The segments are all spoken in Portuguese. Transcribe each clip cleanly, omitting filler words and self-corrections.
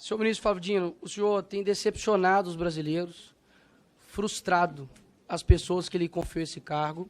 Senhor ministro Flávio Dino, o senhor tem decepcionado os brasileiros, frustrado as pessoas que lhe confiou esse cargo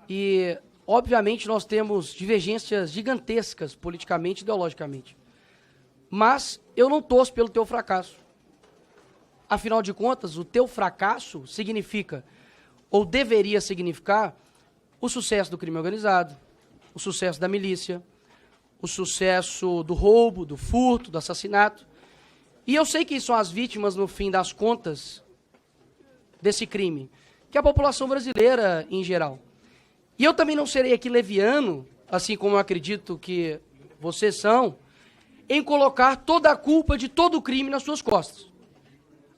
e, obviamente, nós temos divergências gigantescas politicamente e ideologicamente. Mas eu não torço pelo teu fracasso. Afinal de contas, o teu fracasso significa, ou deveria significar, o sucesso do crime organizado, o sucesso da milícia, o sucesso do roubo, do furto, do assassinato. E eu sei quem são as vítimas, no fim das contas, desse crime, que é a população brasileira em geral. E eu também não serei aqui leviano, assim como eu acredito que vocês são, em colocar toda a culpa de todo o crime nas suas costas.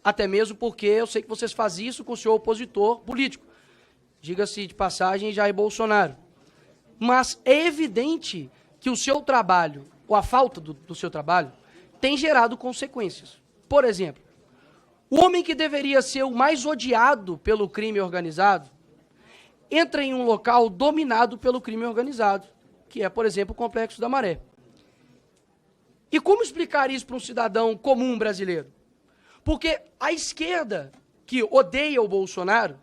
Até mesmo porque eu sei que vocês fazem isso com o seu opositor político. Diga-se de passagem, Jair Bolsonaro. Mas é evidente que o seu trabalho, ou a falta do seu trabalho, tem gerado consequências. Por exemplo, o homem que deveria ser o mais odiado pelo crime organizado entra em um local dominado pelo crime organizado, que é, por exemplo, o Complexo da Maré. E como explicar isso para um cidadão comum brasileiro? Porque a esquerda, que odeia o Bolsonaro,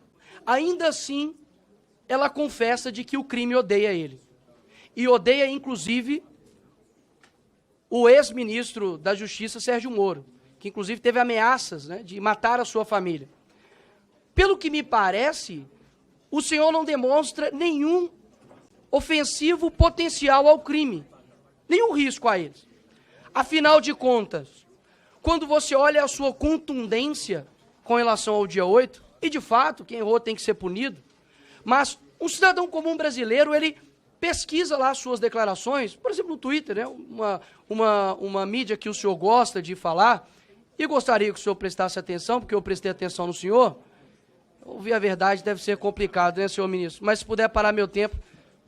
ainda assim, ela confessa de que o crime odeia ele. E odeia, inclusive, o ex-ministro da Justiça, Sérgio Moro, que inclusive teve ameaças, né, de matar a sua família. Pelo que me parece, o senhor não demonstra nenhum ofensivo potencial ao crime, nenhum risco a eles. Afinal de contas, quando você olha a sua contundência com relação ao dia 8, e de fato, quem errou tem que ser punido, mas um cidadão comum brasileiro, ele pesquisa lá as suas declarações, por exemplo, no Twitter, né, uma mídia que o senhor gosta de falar, e gostaria que o senhor prestasse atenção, porque eu prestei atenção no senhor. Ouvir a verdade deve ser complicado, né, senhor ministro? Mas se puder parar meu tempo,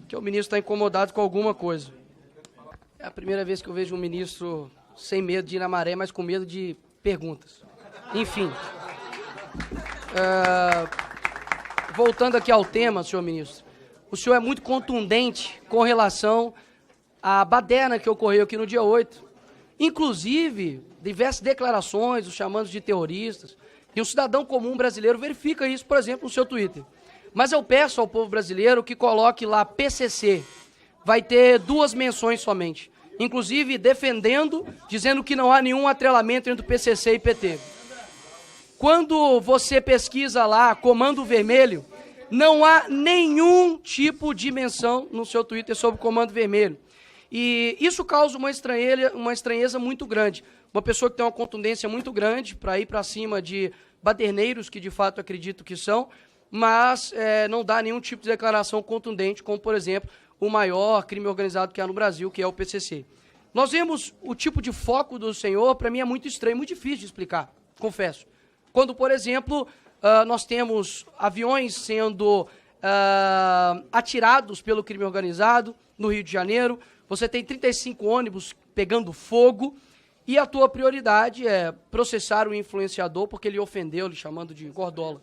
que o ministro está incomodado com alguma coisa. É a primeira vez que eu vejo um ministro sem medo de ir na maré, mas com medo de perguntas. Enfim. Voltando aqui ao tema, senhor ministro. O senhor é muito contundente com relação à baderna que ocorreu aqui no dia 8. Inclusive, diversas declarações, os chamando de terroristas. E um cidadão comum brasileiro verifica isso, por exemplo, no seu Twitter. Mas eu peço ao povo brasileiro que coloque lá PCC. Vai ter 2 menções somente. Inclusive, defendendo, dizendo que não há nenhum atrelamento entre o PCC e PT. Quando você pesquisa lá Comando Vermelho, não há nenhum tipo de menção no seu Twitter sobre o Comando Vermelho. E isso causa uma estranheza muito grande. Uma pessoa que tem uma contundência muito grande para ir para cima de baderneiros, que de fato acredito que são, mas não dá nenhum tipo de declaração contundente, como, por exemplo, o maior crime organizado que há no Brasil, que é o PCC. Nós vemos o tipo de foco do senhor, para mim é muito estranho, muito difícil de explicar, confesso. Quando, por exemplo, nós temos aviões sendo atirados pelo crime organizado no Rio de Janeiro, você tem 35 ônibus pegando fogo, e a tua prioridade é processar o influenciador porque ele ofendeu, lhe chamando de gordola.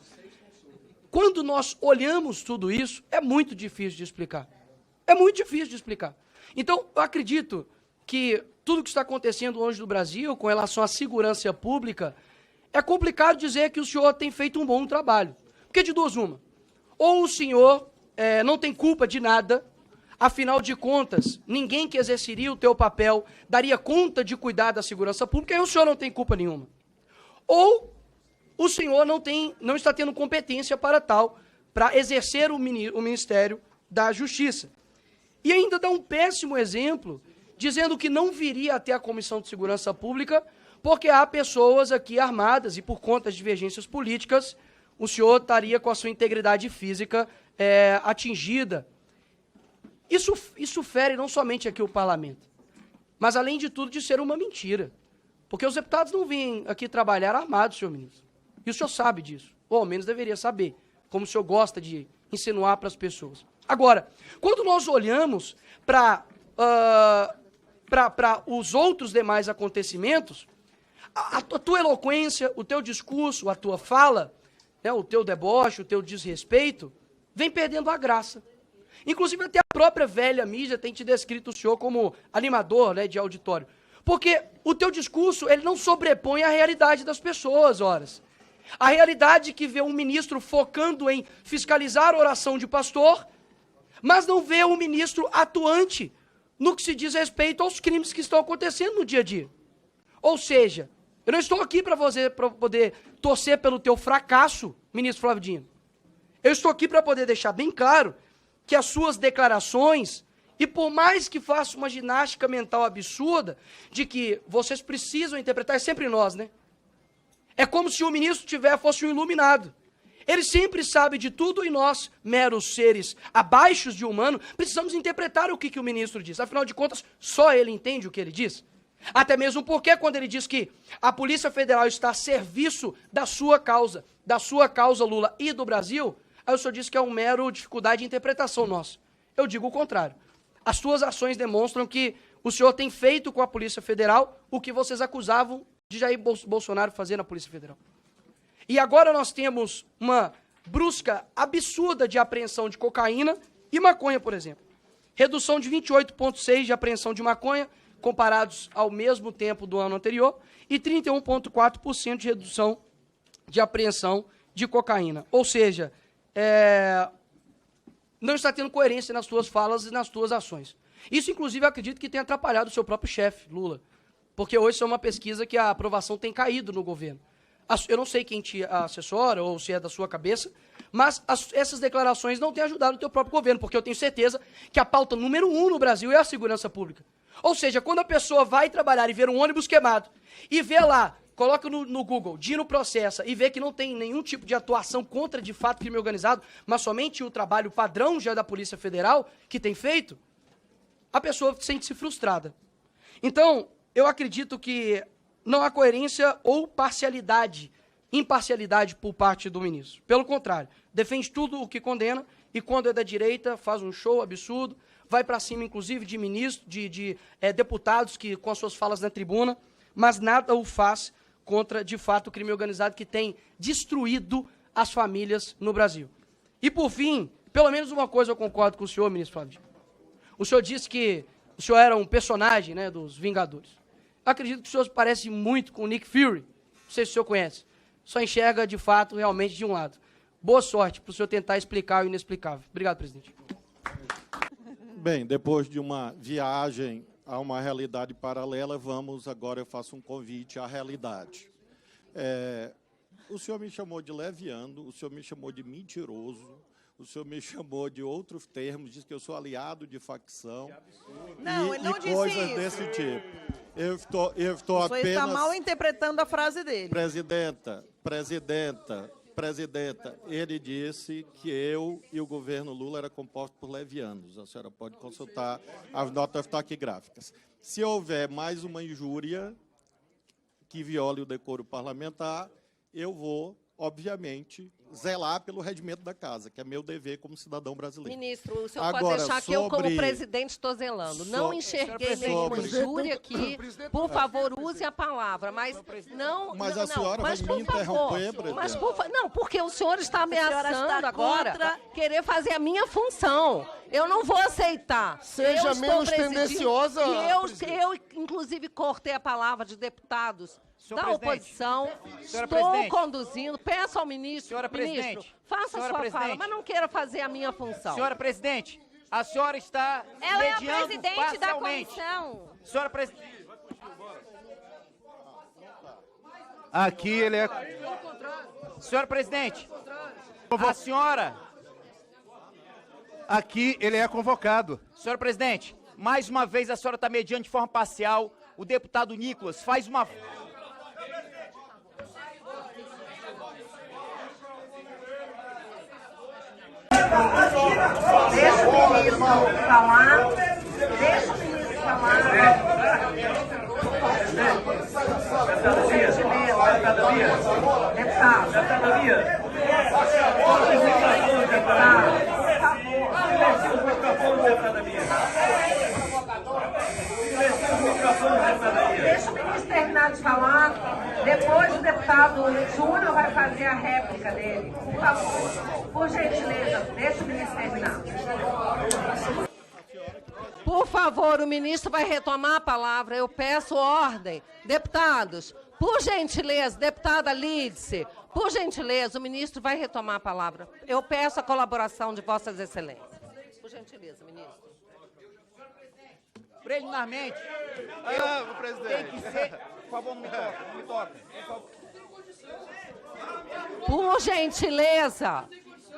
Quando nós olhamos tudo isso, é muito difícil de explicar. É muito difícil de explicar. Então, eu acredito que tudo que está acontecendo hoje no Brasil com relação à segurança pública, é complicado dizer que o senhor tem feito um bom trabalho. Porque de duas uma. Ou o senhor não tem culpa de nada, afinal de contas, ninguém que exerceria o teu papel daria conta de cuidar da segurança pública, e o senhor não tem culpa nenhuma. Ou o senhor não está tendo competência para tal, para exercer o Ministério da Justiça. E ainda dá um péssimo exemplo, dizendo que não viria até a Comissão de Segurança Pública, porque há pessoas aqui armadas e por conta de divergências políticas, o senhor estaria com a sua integridade física atingida. Isso fere não somente aqui o parlamento, mas além de tudo de ser uma mentira. Porque os deputados não vêm aqui trabalhar armados, senhor ministro. E o senhor sabe disso, ou ao menos deveria saber, como o senhor gosta de insinuar para as pessoas. Agora, quando nós olhamos para os outros demais acontecimentos, a tua eloquência, o teu discurso, a tua fala, né, o teu deboche, o teu desrespeito, vem perdendo a graça. Inclusive até a própria velha mídia tem te descrito o senhor como animador, né, de auditório. Porque o teu discurso, ele não sobrepõe a realidade das pessoas, horas. A realidade que vê um ministro focando em fiscalizar a oração de pastor, mas não vê um ministro atuante no que se diz respeito aos crimes que estão acontecendo no dia a dia. Ou seja, eu não estou aqui para poder torcer pelo teu fracasso, ministro Flávio Dino. Eu estou aqui para poder deixar bem claro que as suas declarações, e por mais que faça uma ginástica mental absurda, de que vocês precisam interpretar, é sempre nós, né? É como se o ministro fosse um iluminado. Ele sempre sabe de tudo e nós, meros seres abaixo de humano, precisamos interpretar o que o ministro diz. Afinal de contas, só ele entende o que ele diz. Até mesmo porque quando ele diz que a Polícia Federal está a serviço da sua causa Lula e do Brasil, aí o senhor diz que é uma mera dificuldade de interpretação nossa. Eu digo o contrário. As suas ações demonstram que o senhor tem feito com a Polícia Federal o que vocês acusavam de Jair Bolsonaro fazer na Polícia Federal. E agora nós temos uma brusca absurda de apreensão de cocaína e maconha, por exemplo. Redução de 28,6% de apreensão de maconha, comparados ao mesmo tempo do ano anterior, e 31,4% de redução de apreensão de cocaína. Ou seja, não está tendo coerência nas tuas falas e nas tuas ações. Isso, inclusive, eu acredito que tem atrapalhado o seu próprio chefe, Lula. Porque hoje isso é uma pesquisa que a aprovação tem caído no governo. Eu não sei quem te assessora ou se é da sua cabeça, mas essas declarações não têm ajudado o teu próprio governo, porque eu tenho certeza que a pauta número 1 no Brasil é a segurança pública. Ou seja, quando a pessoa vai trabalhar e ver um ônibus queimado e vê lá, coloca no Google, Dino processa, e vê que não tem nenhum tipo de atuação contra, de fato, crime organizado, mas somente o trabalho padrão já da Polícia Federal que tem feito, a pessoa sente-se frustrada. Então, eu acredito que não há coerência ou imparcialidade por parte do ministro. Pelo contrário, defende tudo o que condena e quando é da direita faz um show absurdo, vai para cima, inclusive, de ministros, deputados que com as suas falas na tribuna, mas nada o faz contra, de fato, o crime organizado que tem destruído as famílias no Brasil. E, por fim, pelo menos uma coisa eu concordo com o senhor, ministro Flávio. O senhor disse que o senhor era um personagem, né, dos Vingadores. Acredito que o senhor parece muito com o Nick Fury. Não sei se o senhor conhece. Só enxerga, de fato, realmente de um lado. Boa sorte para o senhor tentar explicar o inexplicável. Obrigado, presidente. Bem, depois de uma viagem a uma realidade paralela, agora eu faço um convite à realidade. O senhor me chamou de leviano, o senhor me chamou de mentiroso, o senhor me chamou de outros termos, disse que eu sou aliado de facção. Não, ele não disse coisas isso. desse tipo. Eu estou O senhor apenas... está mal interpretando a frase dele. Presidenta, ele disse que eu e o governo Lula era composto por levianos. A senhora pode consultar as notas taquigráficas. Se houver mais uma injúria que viole o decoro parlamentar, eu vou, obviamente, zelar pelo regimento da casa, que é meu dever como cidadão brasileiro. Ministro, o senhor Agora, pode deixar que eu, como presidente, estou zelando. Não enxerguei nenhuma injúria aqui. Por favor, use a palavra, mas não... Mas não, a senhora mas, vai me interromper, presidente. presidente. Não, porque o senhor está ameaçando está agora contra... querer fazer a minha função. Eu não vou aceitar. Seja eu menos tendenciosa. E eu, inclusive, cortei a palavra de deputados da oposição. Estou conduzindo. Peço ao ministro, Senhora presidente, faça a sua fala, mas não queira fazer a minha função. Senhora presidente, a senhora está Ela é a mediando presidente da parcialmente. comissão. Senhora presidente. Aqui ele é... Senhora presidente, a senhora... Aqui ele é convocado. Senhora presidente, mais uma vez a senhora está mediando de forma parcial. O deputado Nicolas faz uma... Deixa o ministro falar. Deixa o ministro falar. Deixa o ministro terminar de falar. Depois o deputado Júnior vai fazer a réplica dele. Por favor, por gentileza, deixa o ministro terminar. Por favor, o ministro vai retomar a palavra. Eu peço ordem. Deputados, por gentileza, deputada Lídice, por gentileza, o ministro vai retomar a palavra. Eu peço a colaboração de vossas excelências. Por gentileza, ministro. Preliminarmente, presidente. tem que ser... Por favor, não me toque, não me toque. Por favor.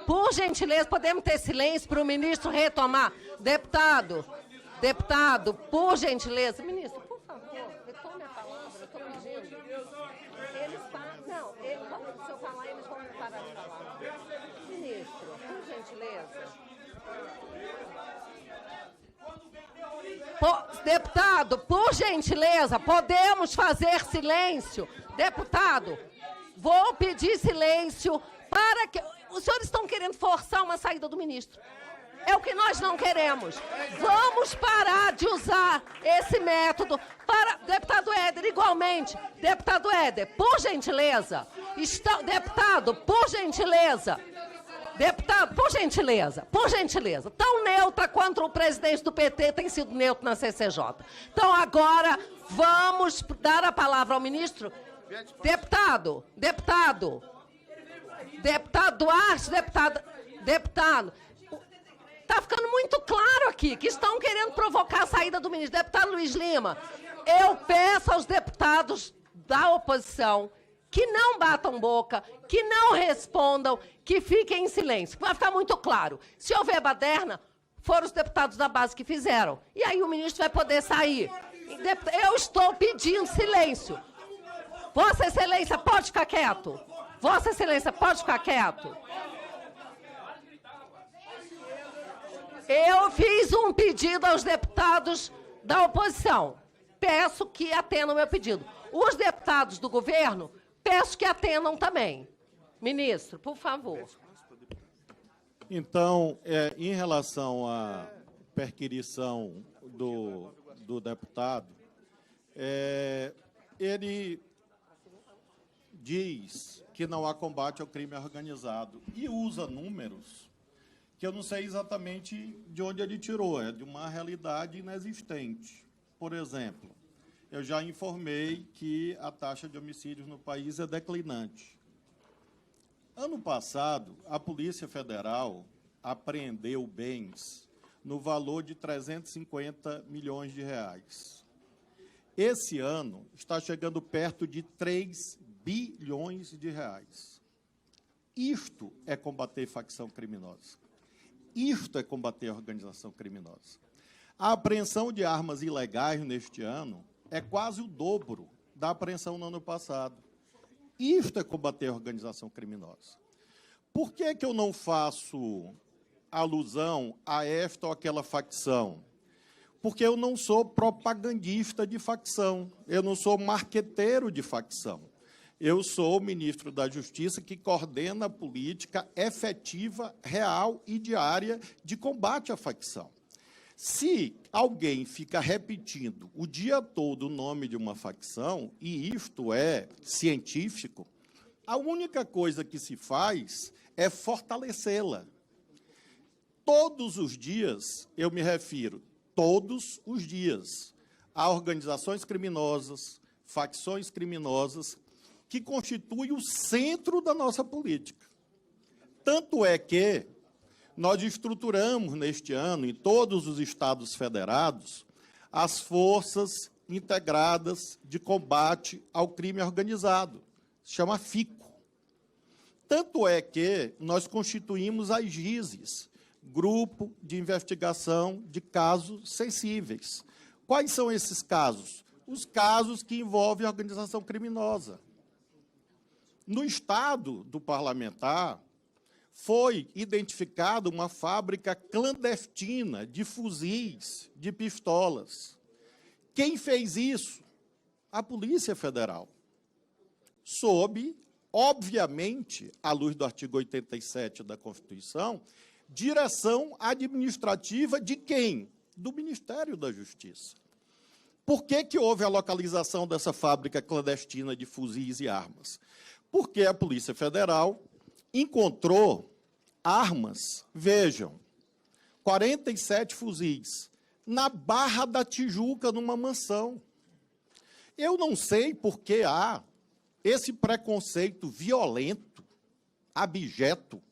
Por gentileza, podemos ter silêncio para o ministro retomar. Deputado, por gentileza. Ministro, por favor, retome a palavra, eu estou pedindo. Eles falam, se eu falar, eles vão parar de falar. Ministro, por gentileza. Deputado, por gentileza, podemos fazer silêncio? Deputado, vou pedir silêncio para que... Os senhores estão querendo forçar uma saída do ministro. É o que nós não queremos. Vamos parar de usar esse método para... Deputado Éder, igualmente. Deputado Éder, por gentileza. Deputado, por gentileza. Deputado, por gentileza, tão neutra quanto o presidente do PT tem sido neutro na CCJ. Então, agora, vamos dar a palavra ao ministro. Deputado Duarte, deputado, está ficando muito claro aqui que estão querendo provocar a saída do ministro. Deputado Luiz Lima, eu peço aos deputados da oposição que não batam boca, que não respondam, que fiquem em silêncio. Vai ficar muito claro. Se houver baderna, foram os deputados da base que fizeram. E aí o ministro vai poder sair. Eu estou pedindo silêncio. Vossa Excelência, pode ficar quieto. Vossa Excelência, pode ficar quieto. Eu fiz um pedido aos deputados da oposição. Peço que atendam o meu pedido. Os deputados do governo, peço que atendam também. Ministro, por favor. Então, em relação à perquisição do deputado, ele diz que não há combate ao crime organizado e usa números que eu não sei exatamente de onde ele tirou, é de uma realidade inexistente. Por exemplo, eu já informei que a taxa de homicídios no país é declinante. Ano passado, a Polícia Federal apreendeu bens no valor de 350 milhões de reais. Esse ano está chegando perto de 3 bilhões de reais. Isto é combater facção criminosa. Isto é combater a organização criminosa. A apreensão de armas ilegais neste ano é quase o dobro da apreensão no ano passado. Isto é combater a organização criminosa. Por que eu não faço alusão a esta ou aquela facção? Porque eu não sou propagandista de facção, eu não sou marqueteiro de facção. Eu sou o ministro da Justiça que coordena a política efetiva, real e diária de combate à facção. Se alguém fica repetindo o dia todo o nome de uma facção, e isto é científico, a única coisa que se faz é fortalecê-la. Todos os dias, eu me refiro, todos os dias, a organizações criminosas, facções criminosas, que constituem o centro da nossa política. Tanto é que nós estruturamos neste ano, em todos os estados federados, as forças integradas de combate ao crime organizado, se chama FICO. Tanto é que nós constituímos as GISES, Grupo de Investigação de Casos Sensíveis. Quais são esses casos? Os casos que envolvem a organização criminosa. No estado do parlamentar, foi identificada uma fábrica clandestina de fuzis, de pistolas. Quem fez isso? A Polícia Federal. Sob, obviamente, à luz do artigo 87 da Constituição, direção administrativa de quem? Do Ministério da Justiça. Por que houve a localização dessa fábrica clandestina de fuzis e armas? Porque a Polícia Federal encontrou armas, vejam, 47 fuzis, na Barra da Tijuca, numa mansão. Eu não sei por que há esse preconceito violento, abjeto,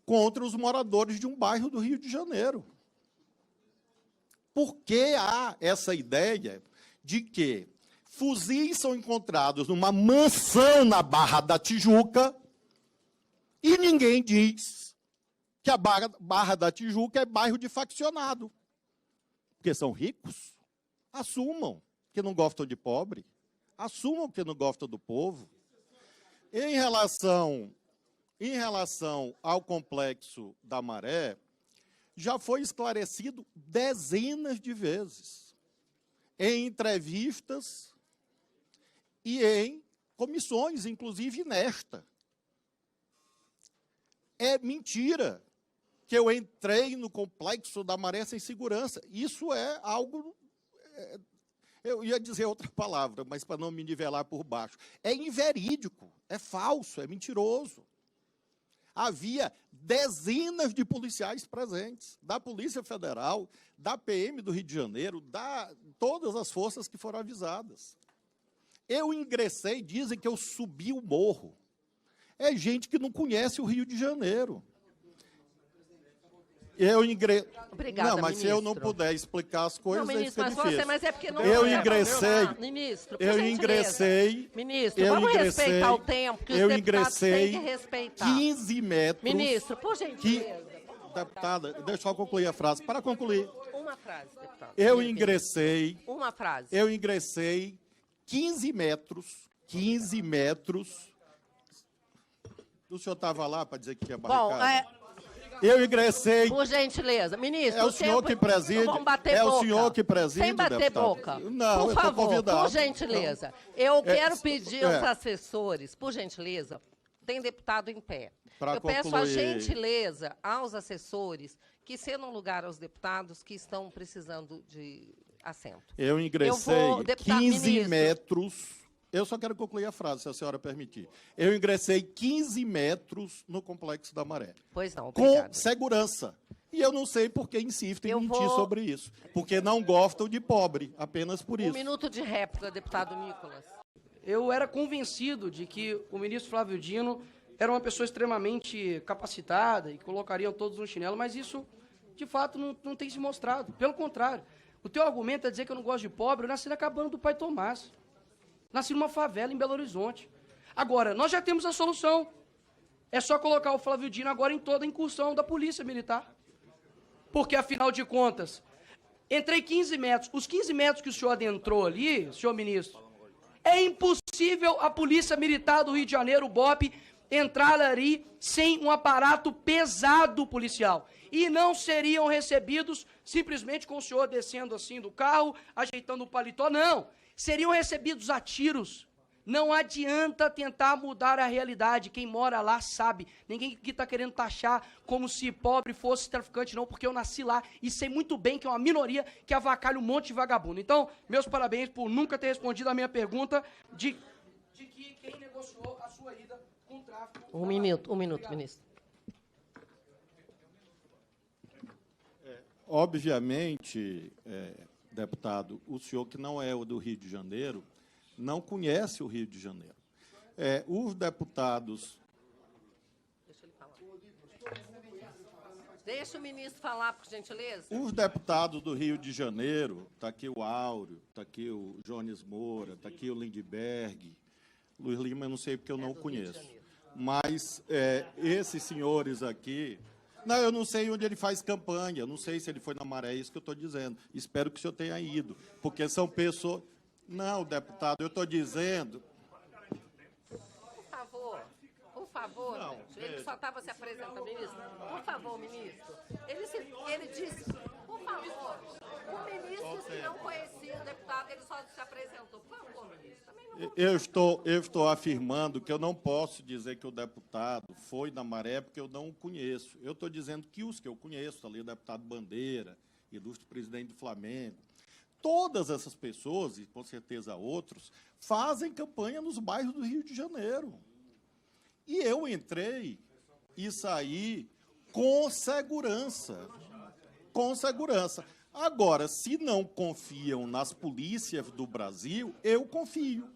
contra os moradores de um bairro do Rio de Janeiro. Por que há essa ideia de que fuzis são encontrados numa mansão na Barra da Tijuca e ninguém diz que a Barra da Tijuca é bairro de faccionado? Porque são ricos? Assumam que não gostam de pobre. Assumam que não gostam do povo. Em relação ao Complexo da Maré, já foi esclarecido dezenas de vezes, em entrevistas e em comissões, inclusive nesta. É mentira que eu entrei no Complexo da Maré sem segurança. Isso é algo... eu ia dizer outra palavra, mas para não me nivelar por baixo. É inverídico, é falso, é mentiroso. Havia dezenas de policiais presentes, da Polícia Federal, da PM do Rio de Janeiro, todas as forças que foram avisadas. Eu ingressei, dizem que eu subi o morro. É gente que não conhece o Rio de Janeiro. Obrigada, não, mas ministro. se eu não puder explicar as coisas, não, ministro, aí fica difícil. mas é porque não... Eu ingressei... Ministro, eu ingressei... Ministro, vamos respeitar o tempo que os deputados têm que respeitar. 15 metros... Ministro, por gentileza. Deputada, deixa eu concluir a frase. Para concluir. Uma frase, deputado. Eu ingressei... Uma frase. Eu ingressei 15 metros... O senhor estava lá para dizer que tinha barricada? Bom, eu ingressei... Por gentileza. Ministro, é o senhor que preside. Vamos bater é boca. o senhor que preside, sem bater deputado. boca. Não, por favor, eu estou convidado. por gentileza. Eu quero pedir aos assessores, por gentileza, tem deputado em pé. Pra eu peço a gentileza aos assessores que cedam lugar aos deputados que estão precisando de assento. Eu ingressei 15 ministro, metros... Eu só quero concluir a frase, se a senhora permitir. Eu ingressei 15 metros no Complexo da Maré. Pois não, obrigada. Com segurança. E eu não sei por que insistem em mentir vou... sobre isso. Porque não gostam de pobre, apenas por isso. 1 minuto de réplica, deputado Nicolas. Eu era convencido de que o ministro Flávio Dino era uma pessoa extremamente capacitada e colocariam todos no chinelo, mas isso, de fato, não tem se mostrado. Pelo contrário, o teu argumento é dizer que eu não gosto de pobre. Eu nasci na cabana do pai Tomás. Nasci numa favela em Belo Horizonte. Agora, nós já temos a solução. É só colocar o Flávio Dino agora em toda a incursão da Polícia Militar. Porque, afinal de contas, entrei 15 metros. Os 15 metros que o senhor adentrou ali, senhor ministro, é impossível a Polícia Militar do Rio de Janeiro, o BOP, entrar ali sem um aparato pesado policial. E não seriam recebidos simplesmente com o senhor descendo assim do carro, ajeitando o paletó, não. Seriam recebidos a tiros. Não adianta tentar mudar a realidade. Quem mora lá sabe. Ninguém aqui está querendo taxar como se pobre fosse traficante, não, porque eu nasci lá e sei muito bem que é uma minoria que avacalha um monte de vagabundo. Então, meus parabéns por nunca ter respondido a minha pergunta de que quem negociou a sua ida com o tráfico... Um minuto, ministro. Obviamente, deputado, o senhor que não é o do Rio de Janeiro, não conhece o Rio de Janeiro. Os deputados... Deixa ele falar. Deixa o ministro falar, por gentileza. Os deputados do Rio de Janeiro, está aqui o Áureo, está aqui o Jones Moura, está aqui o Lindbergh, Luiz Lima, eu não sei porque eu não o conheço. Mas esses senhores aqui... Não, eu não sei onde ele faz campanha, eu não sei se ele foi na Maré, é isso que eu estou dizendo. Espero que o senhor tenha ido, porque são pessoas... Não, deputado, eu estou dizendo... Por favor, Não, gente. Ele só estava se apresentando, ministro. Por favor, ministro. Ele disse, por favor, o ministro, se não conhecia o deputado, ele só se apresentou. Por favor, ministro. Também não... Eu estou afirmando que eu não posso dizer que o deputado foi na Maré porque eu não o conheço. Eu estou dizendo que os que eu conheço, ali o deputado Bandeira, ilustre presidente do Flamengo, todas essas pessoas, e com certeza outros, fazem campanha nos bairros do Rio de Janeiro. E eu entrei e saí com segurança. Com segurança. Agora, se não confiam nas polícias do Brasil, eu confio.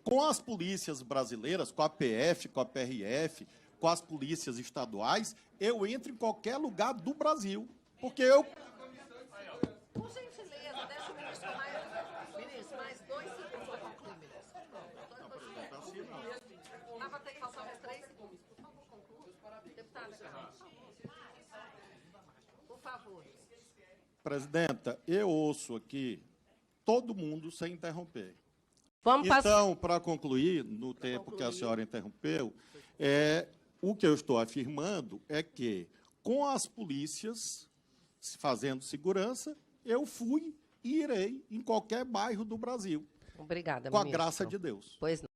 Com as polícias brasileiras, com a PF, com a PRF, com as polícias estaduais, eu entro em qualquer lugar do Brasil. Porque eu... Por gentileza, deixa o ministro mais... Ministro, mais 2 segundos para concluir, ministro. Vai ter que faltar mais 3 segundos. Por favor, conclua. Deputada Carlos. Por favor. Presidenta, eu ouço aqui todo mundo sem interromper. Vamos passar... Então, para concluir, no tempo que a senhora interrompeu, o que eu estou afirmando é que, com as polícias fazendo segurança, eu fui e irei em qualquer bairro do Brasil. Obrigada, com a ministro. graça de Deus. Pois não.